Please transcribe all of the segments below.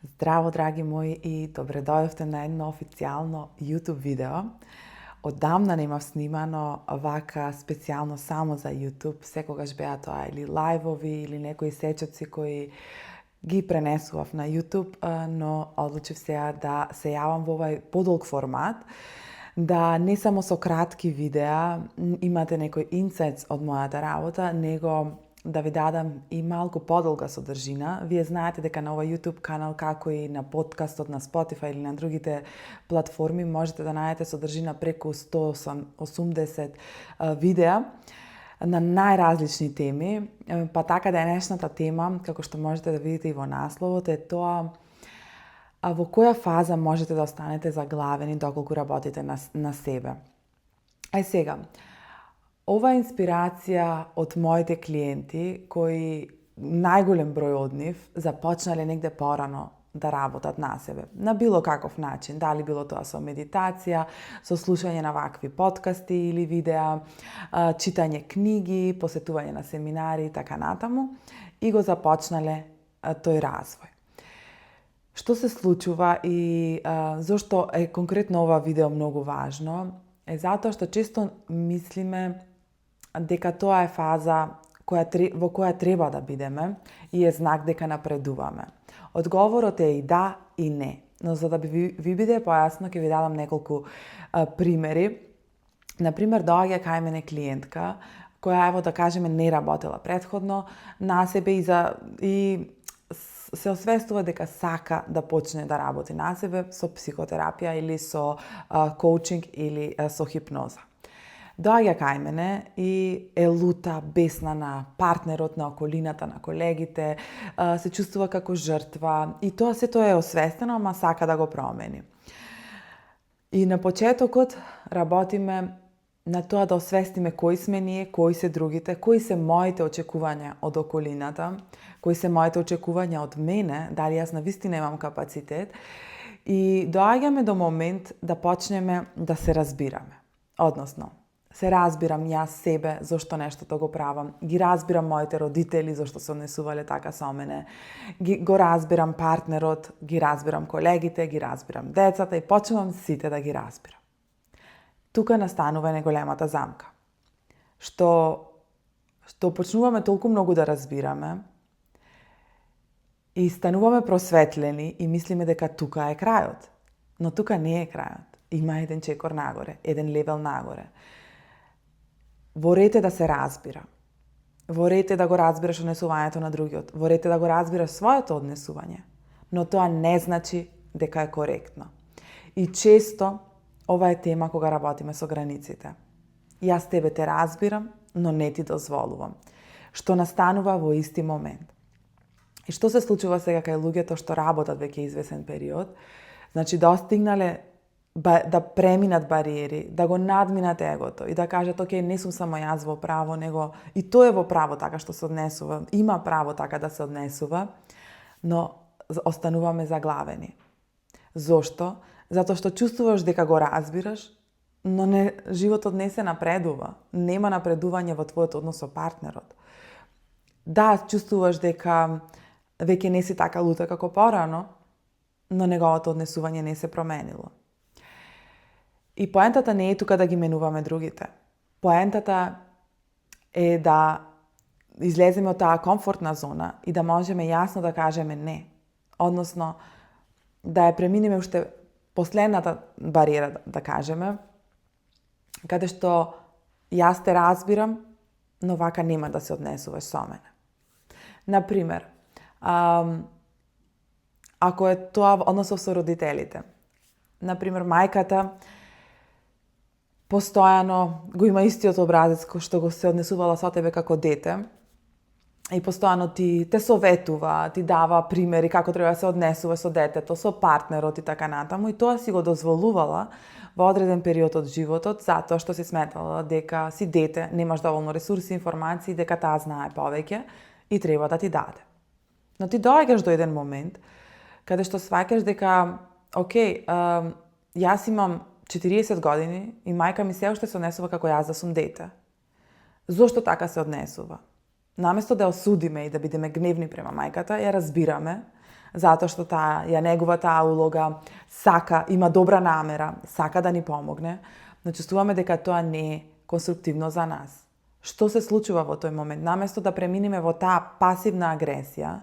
Здраво, драги мои, и добре дојдовте на едно официјално YouTube видео. Одамна немав снимано вака специјално само за YouTube. Секогаш беа тоа или лајвови или некои сечоци кои ги пренесував на YouTube, но одлучив сега да се јавам во овај подолг формат, да не само со кратки видеа имате некој инсайт од мојата работа, него да ви дадам и малку подолга содржина. Вие знаете дека на овој YouTube канал, како и на подкастот на Spotify или на другите платформи, можете да најдете содржина преку 180 видеа на најразлични теми, па така денешната тема, како што можете да видите и во насловот, е тоа во која фаза можете да останете заглавени доколку работите на себе. Ај сега, ова инспирација од моите клиенти, кои најголем број од нив започнале негде порано да работат на себе, на било каков начин, дали било тоа со медитација, со слушање на вакви подкасти или видеа, читање книги, посетување на семинари и така натаму, и го започнале тој развој. Што се случува и зошто е конкретно ова видео многу важно, е затоа што често мислиме дека тоа е фаза во која треба да бидеме и е знак дека напредуваме. Одговорот е и да и не, но за да ви биде појасно, ќе ви дадам неколку примери. Например, доаѓа кај мене клиентка која, ево да кажеме, не работела претходно на себе и се освестува дека сака да почне да работи на себе со психотерапија или со коучинг или со хипноза. Доаѓа кај мене и е лута, бесна на партнерот, на околината, на колегите, се чувствува како жртва и тоа сето е освестено, ама сака да го промени. И на почетокот работиме на тоа да освестиме кои сме ние, кои се другите, кои се моите очекувања од околината, кои се моите очекувања од мене, дали јас навистина имам капацитет, и доаѓаме до момент да почнеме да се разбираме. Односно, се разбирам јас себе зошто нештото го правам, ги разбирам моите родители зошто се однесувале така со мене, го разбирам партнерот, ги разбирам колегите, ги разбирам децата и почнувам сите да ги разбирам. Тука настанува неголемата замка. Што почнуваме толку многу да разбираме и стануваме просветлени и мислиме дека тука е крајот. Но тука не е крајот. Има еден чекор нагоре, еден левел нагоре. Ворете да се разбира. Ворете да го разбираш однесувањето на другиот. Ворете да го разбираш своето однесување. Но тоа не значи дека е коректно. И често ова е тема кога работиме со границите. Јас тебе те разбирам, но не ти дозволувам. Што настанува во исти момент. И што се случува сега кај луѓето што работат веќе извесен период? Значи, достигнале да преминат бариери, да го надминат егото и да кажат, окей, не сум само јас во право, него и тој е во право така што се однесува, има право така да се однесува, но остануваме заглавени. Зошто? Затоа што чувствуваш дека го разбираш, но животот не се напредува. Нема напредување во твојот однос со партнерот. Да, чувствуваш дека веќе не си така лута како порано, но неговото однесување не се променило. И поентата не е тука да ги менуваме другите. Поентата е да излеземе од таа комфортна зона и да можеме јасно да кажеме не. Односно, да ја преминеме уште последната бариера, да кажеме, каде што јас те разбирам, но вака нема да се однесуваш со мене. Например, ако е тоа односов со родителите. Например, мајката постојано го има истиот образец кој што го се однесувала со тебе како дете и постојано ти те советува, ти дава примери како треба да се однесува со детето, со партнерот и така натаму, и тоа си го дозволувала во одреден период од животот затоа што си сметала дека си дете, немаш доволно ресурси, информации, дека таа знае повеќе и треба да ти даде. Но ти доаѓаш до еден момент каде што сваќаш дека окей, јас имам 40 години и мајка ми се уште се однесува како јас да сум дете. Зошто така се однесува? Наместо да ја осудиме и да бидеме гневни према мајката, ја разбираме, затоа што ја неговата улога има добра намера, сака да ни помогне, но чувствуваме дека тоа не е конструктивно за нас. Што се случува во тој момент? Наместо да преминеме во таа пасивна агресија,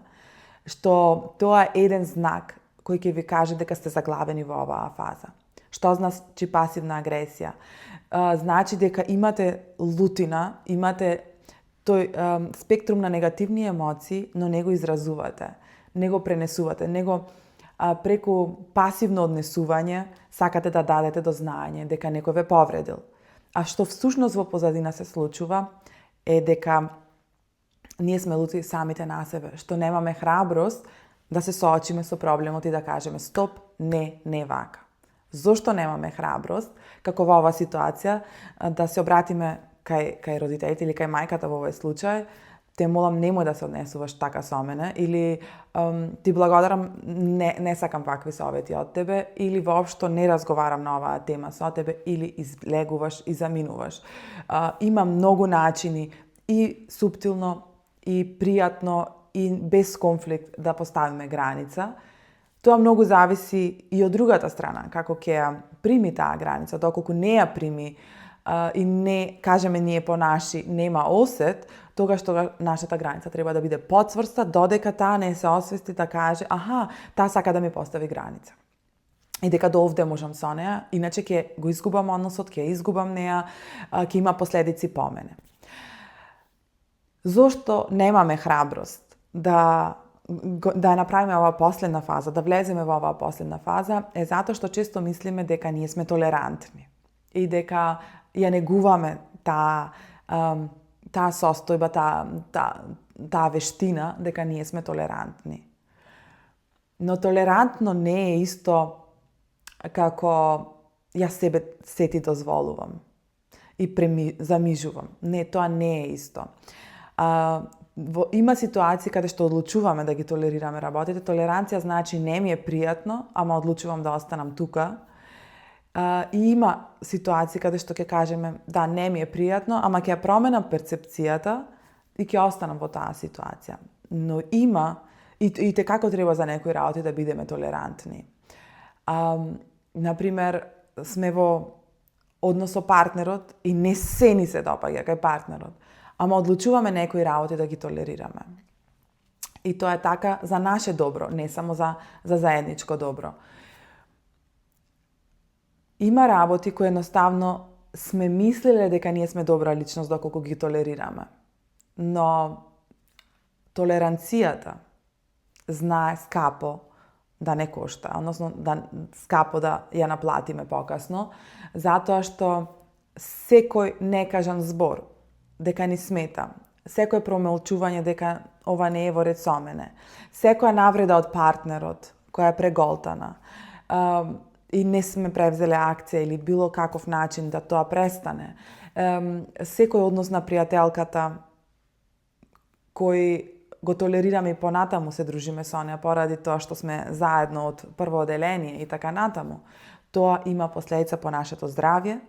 што тоа е еден знак кој ќе ви каже дека сте заглавени во оваа фаза. Што значи пасивна агресија? Значи дека имате лутина, имате тој спектрум на негативни емоции, но не го изразувате, не го пренесувате, него преку пасивно однесување сакате да дадете до знаење дека некој ве повредил. А што всушност во позадина се случува е дека ние сме лути самите на себе, што немаме храброст да се соочиме со проблемот и да кажеме стоп, не вака. Зошто немаме храброст, како во оваа ситуација, да се обратиме кај родителите или кај мајката во овој случај, те молам немој да се однесуваш така со мене, или ти благодарам, не сакам вакви совети од тебе, или воопшто не разговарам на оваа тема со тебе, или излегуваш и заминуваш. Има многу начини и суптилно, и пријатно, и без конфликт да поставиме граница. Тоа многу зависи и од другата страна, како ќе ја прими таа граница. Доколку не ја прими и не кажеме ние по наши нема осет, тогаш нашата граница треба да биде потврста, додека таа не се освести да каже таа сака да ми постави граница. И дека до овде можам со неа, иначе ќе го изгубам односот, ќе изгубам неа, ќе има последици по мене. Зошто немаме храброст да направиме оваа последна фаза, да влеземе во оваа последна фаза, е затоа што често мислиме дека ние сме толерантни и дека ја негуваме таа состојба, таа вештина, дека ние сме толерантни. Но толерантно не е исто како ја себе сети дозволувам и замижувам. Не, тоа не е исто. Има ситуации каде што одлучуваме да ги толерираме работите. Толеранција значи не ми е пријатно, ама одлучувам да останам тука. И има ситуации каде што ќе кажеме да, не ми е пријатно, ама ќе ја променам перцепцијата и ќе останам во таа ситуација. Но има и те како треба за некои работи да бидеме толерантни. Например, сме во однос со партнерот и не се ни се допаѓа кај партнерот, ама одлучуваме некои работи да ги толерираме. И тоа е така за наше добро, не само за заедничко добро. Има работи кои едноставно сме мислеле дека ние сме добра личност доколку ги толерираме. Но толеранцијата знае скапо да не кошта, односно скапо да ја наплатиме покасно, затоа што секој некажан збор дека ни смета, секој промолчување дека ова не е во ред со мене, секоја навреда од партнерот која е преголтана, и не сме превзеле акција или било каков начин да тоа престане. Секој однос на пријателката кој го толерираме и понатаму се дружиме со неа поради тоа што сме заедно од прво оделение и така натаму, тоа има последица по нашето здравје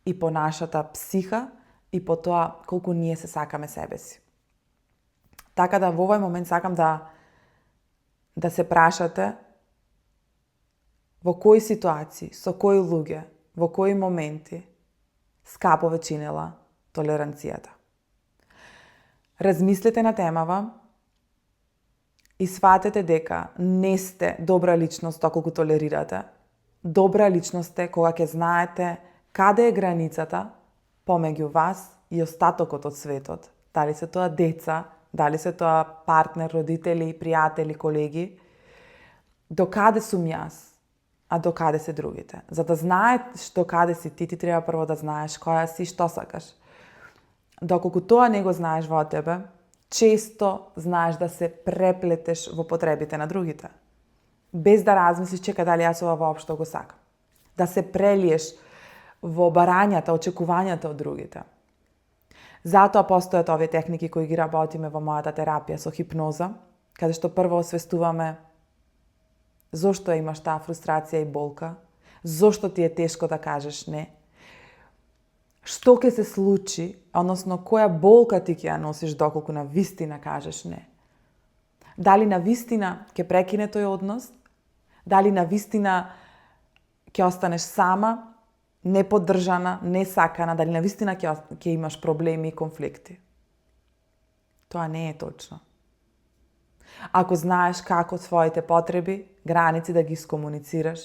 и по нашата психа и по тоа колку ние се сакаме себе си. Така да во овој момент сакам да се прашате во кои ситуации, со кои луѓе, во кои моменти скапо ве чинела толеранцијата. Размислете на темава и сватете дека не сте добра личност доколку толерирате. Добра личност сте кога ќе знаете каде е границата помеѓу вас и остатокот од светот. Дали се тоа деца, дали се тоа партнер, родители, пријатели, колеги. До каде сум јас, а до каде се другите. За да знаеш до каде си ти треба прво да знаеш која си, што сакаш. Доколку тоа не го знаеш во тебе, често знаеш да се преплетеш во потребите на другите. Без да размислиш, чека дали јас ова воопшто го сакам. Да се прелиеш во барањата, очекувањата од другите. Затоа постојат овие техники кои ги работиме во мојата терапија со хипноза, каде што прво освестуваме зошто имаш таа фрустрација и болка, зошто ти е тешко да кажеш не, што ќе се случи, односно која болка ти ќе ја носиш доколку на вистина кажеш не. Дали на вистина ќе прекине тој однос? Дали на вистина ќе останеш сама, неподдржана, несакана, дали на вистина ќе имаш проблеми и конфликти? Тоа не е точно. Ако знаеш како своите потреби, граници да ги искомуницираш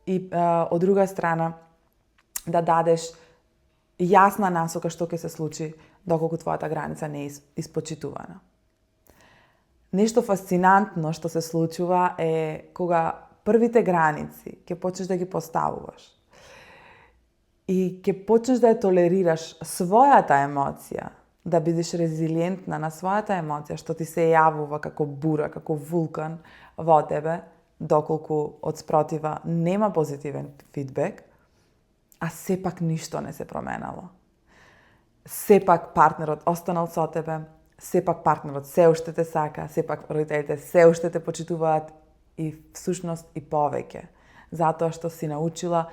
и од друга страна да дадеш јасна насока што ќе се случи доколку твојата граница не е испочитувана. Нешто фасцинантно што се случува е кога првите граници ќе почнеш да ги поставуваш и ќе почнеш да ја толерираш својата емоција, да бидеш резилиентна на својата емоција што ти се јавува како бура, како вулкан во тебе, доколку од спротива нема позитивен фидбек, а сепак ништо не се променало. Сепак партнерот останал со тебе, сепак партнерот се уште те сака, сепак родителите се уште те почитуваат и всушност и повеќе. Затоа што си научила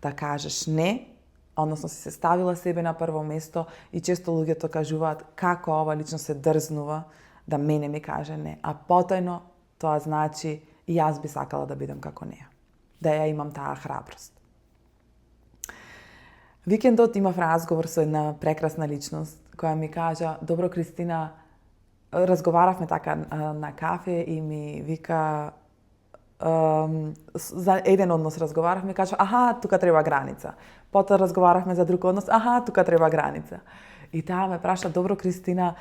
да кажеш не, односно си се ставила себе на прво место и често луѓето кажуваат како ова лично се дрзнува да мене ми каже не, а потајно тоа значи и јас би сакала да бидам како неа. Да ја имам таа храброст. Викендот имав разговор со една прекрасна личност која ми кажа: "Добро, Кристина, разговаравме така на кафе и ми вика за еден однос разговаравме и кажа: аха, тука треба граница. Потоа разговаравме за друг однос, аха, тука треба граница." И таа ме праша: "Добро, Кристина,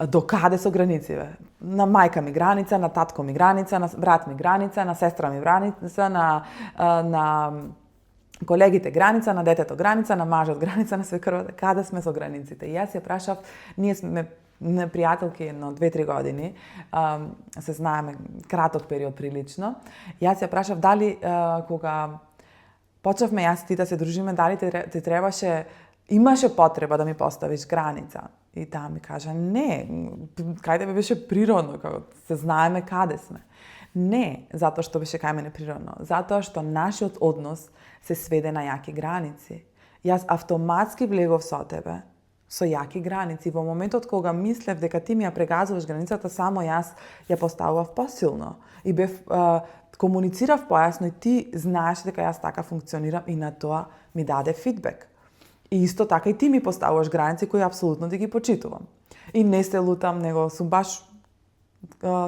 до каде со границиве? На мајка ми граница, на татко ми граница, на брат ми граница, на сестра ми граница, на колегите граница, на детето граница, на мажот граница, на свекрвата. Каде сме со границите?" И јас ја прашав, ние сме пријателки едно 2-3 години, се знаеме краток период прилично. Јас ја прашав дали кога почнавме јас и ти да се дружиме, дали ти требаше, имаше потреба да ми поставиш граница. И таа ми кажа: "Не, кај тебе беше природно, како се знаеме каде сме." Не, затоа што беше кај мене природно, затоа што нашиот однос се сведе на јаки граници. Јас автоматски влегов со тебе со јаки граници. Во моментот кога мислев дека ти ми ја прегазуваш границата, само јас ја поставував посилно и бев комуницирав појасно и ти знаеш дека јас така функционирам и на тоа ми даде фидбек. И исто така и ти ми поставуваш граници кои апсолутно да ги почитувам. И не се лутам, него сум баш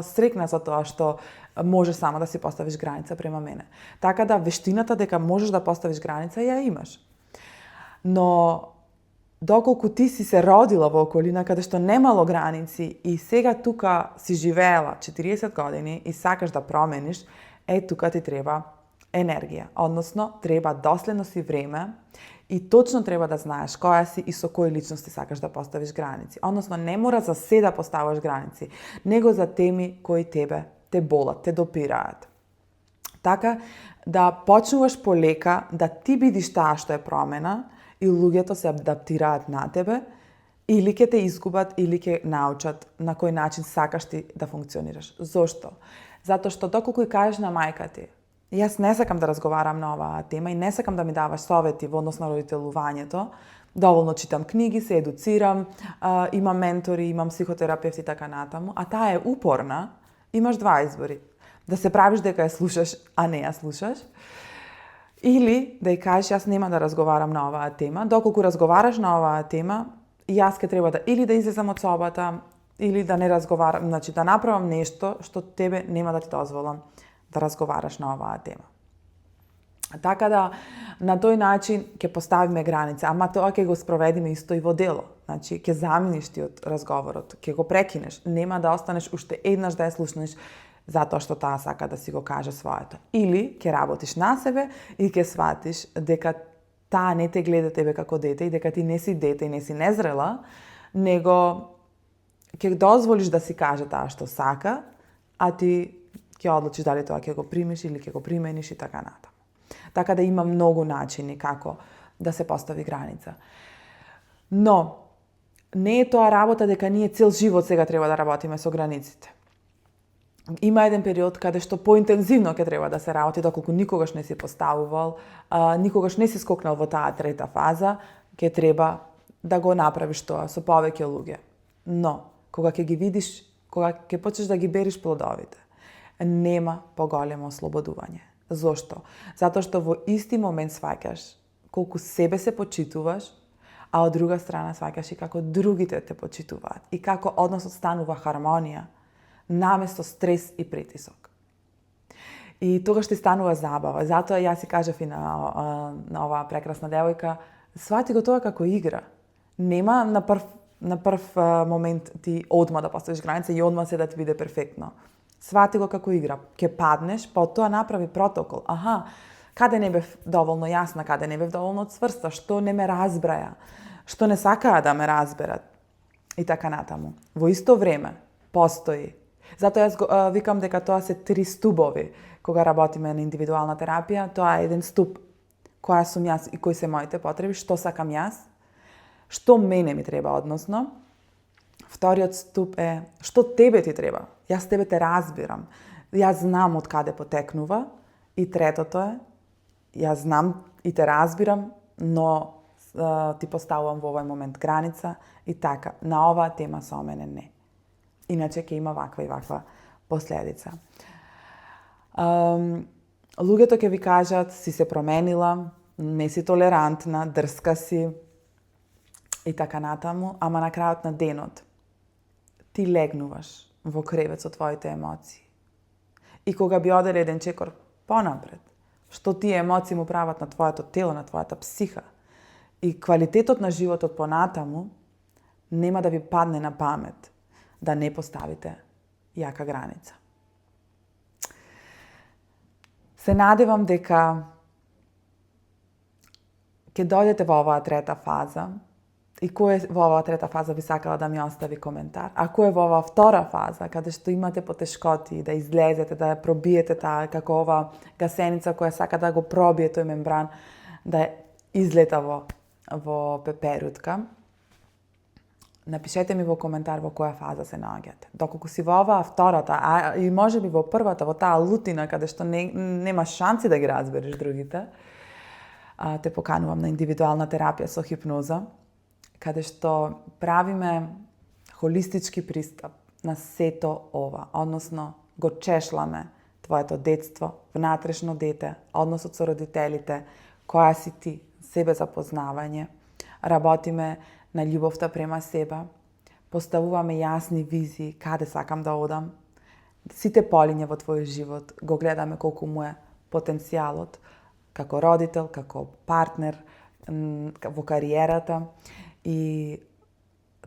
срекна за тоа што можеш сама да си поставиш граница према мене. Така да вештината дека можеш да поставиш граница ја имаш. Но доколку ти си се родила во околина каде што немало граници и сега тука си живеела 40 години и сакаш да промениш, тука ти треба енергија. Односно, треба доследност и време и точно треба да знаеш која си и со кои личности сакаш да поставиш граници. Односно, не мора за се да поставаш граници, него за теми кои тебе те болат, те допираат. Така да почнуваш полека да ти бидиш таа што е промена и луѓето се адаптираат на тебе, или ќе те изгубат, или ќе научат на кој начин сакаш ти да функционираш. Зошто? Затоа што доколку и кажеш на мајка ти: "Јас не сакам да разговарам на оваа тема и не сакам да ми даваш совети во однос на родителувањето, доволно читам книги, се едуцирам, имам ментори, имам психотерапевти и така натаму", а таа е упорна, имаш два избори. Да се правиш дека ја слушаш, а не ја слушаш, или да ја кажеш: "Јас нема да разговарам на оваа тема, доколку разговараш на оваа тема, јас ке треба да или да излезам од собата, или да не разговарам, значи да направам нешто што тебе нема да ти дозволам да разговараш на оваа тема." Така да на тој начин ќе поставиме граница, ама тоа ќе го спроведиме исто и во дело. Значи ќе замениш ти од разговорот, ќе го прекинеш, нема да останеш уште еднаш да ја слушнеш затоа што таа сака да си го каже своето. Или ќе работиш на себе и ќе сватиш дека таа не те гледа тебе како дете и дека ти не си дете и не си незрела, него ќе дозволиш да си каже таа што сака, а ти ќе одлучиш дали тоа ќе го примиш или ќе го примениш и така натаму. Така да има многу начини како да се постави граница. Но не е тоа работа дека ние цел живот сега треба да работиме со границите. има еден период каде што поинтензивно ќе треба да се работи, доколку никогаш не си поставувал, никогаш не си скокнал во таа трета фаза, ќе треба да го направиш тоа со повеќе луѓе. Но, кога ќе ги видиш, кога ќе почнеш да ги бериш плодовите, нема поголемо ослободување. Зошто? Затоа што во исти момент сваќаш колку себе се почитуваш, а од друга страна сваќаш и како другите те почитуваат и како односот станува хармонија наместо стрес и притисок. И тогаш ти станува забава. Затоа јас си кажав и на оваа прекрасна девојка, свати го тоа како игра. Нема на прв момент ти одма да поставиш граница и одма се да ти биде перфектно. Свати го како игра. Ќе паднеш, потоа направи протокол. Аха, каде не бев доволно јасна, каде не бев доволно цврста, што не ме разбраја, што не сакаа да ме разберат и така натаму. Во исто време постои. Затоа јас викам дека тоа се 3 стубови. Кога работиме на индивидуална терапија, тоа е еден ступ. Која сум јас и кои се моите потреби, што сакам јас, што мене ми треба, односно. Вториот ступ е што тебе ти треба. Јас тебе те разбирам. Јас знам од каде потекнува. И третото е, јас знам и те разбирам, но ти поставувам во овој момент граница и така. На оваа тема со мене не. Иначе ќе има ваква и ваква последица. Луѓето ќе ви кажат, си се променила, не си толерантна, дрска си и така натаму, ама на крајот на денот ти легнуваш во кревет со твоите емоции. И кога би оделе еден чекор понапред, што тие емоции му прават на твоето тело, на твојата психа и квалитетот на животот понатаму, нема да ви падне на памет да не поставите јака граница. Се надевам дека ќе дојдете во оваа трета фаза и кој во оваа трета фаза би сакала да ми остави коментар. А кој е во оваа втора фаза, каде што имате потешкоти да излезете, да ја пробиете таа, како ова гасеница која сака да го пробие тој мембран, да излета во пеперутка. Напишете ми во коментар во која фаза се наоѓате. Доколку си во оваа втората, а и можеби во првата, во таа лутина каде што нема шанси да ги разбереш другите, те поканувам на индивидуална терапија со хипноза, каде што правиме холистички пристап на сето ова, односно го чешламе твоето детство, внатрешно дете, односот со родителите, која си ти, себе запознавање, работиме на љубовта према себе, поставуваме јасни визии каде сакам да одам, сите полиња во твојот живот го гледаме колку му е потенцијалот, како родител, како партнер, во кариерата и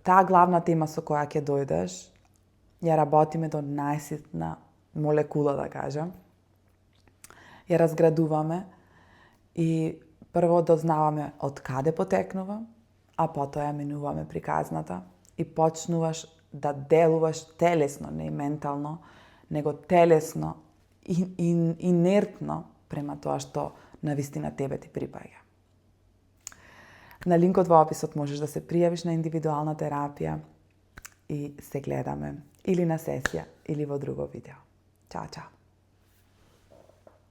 таа главна тема со која ќе дојдеш, ја работиме до најситна молекула, да кажам, ја разградуваме и прво дознаваме од каде потекнува, а потоа ја минуваме приказната и почнуваш да делуваш телесно, не ментално, него телесно и инертно према тоа што навистина тебе ти припаѓа. На линкот во описот можеш да се пријавиш на индивидуална терапија и се гледаме или на сесија или во друго видео. Чао, чао!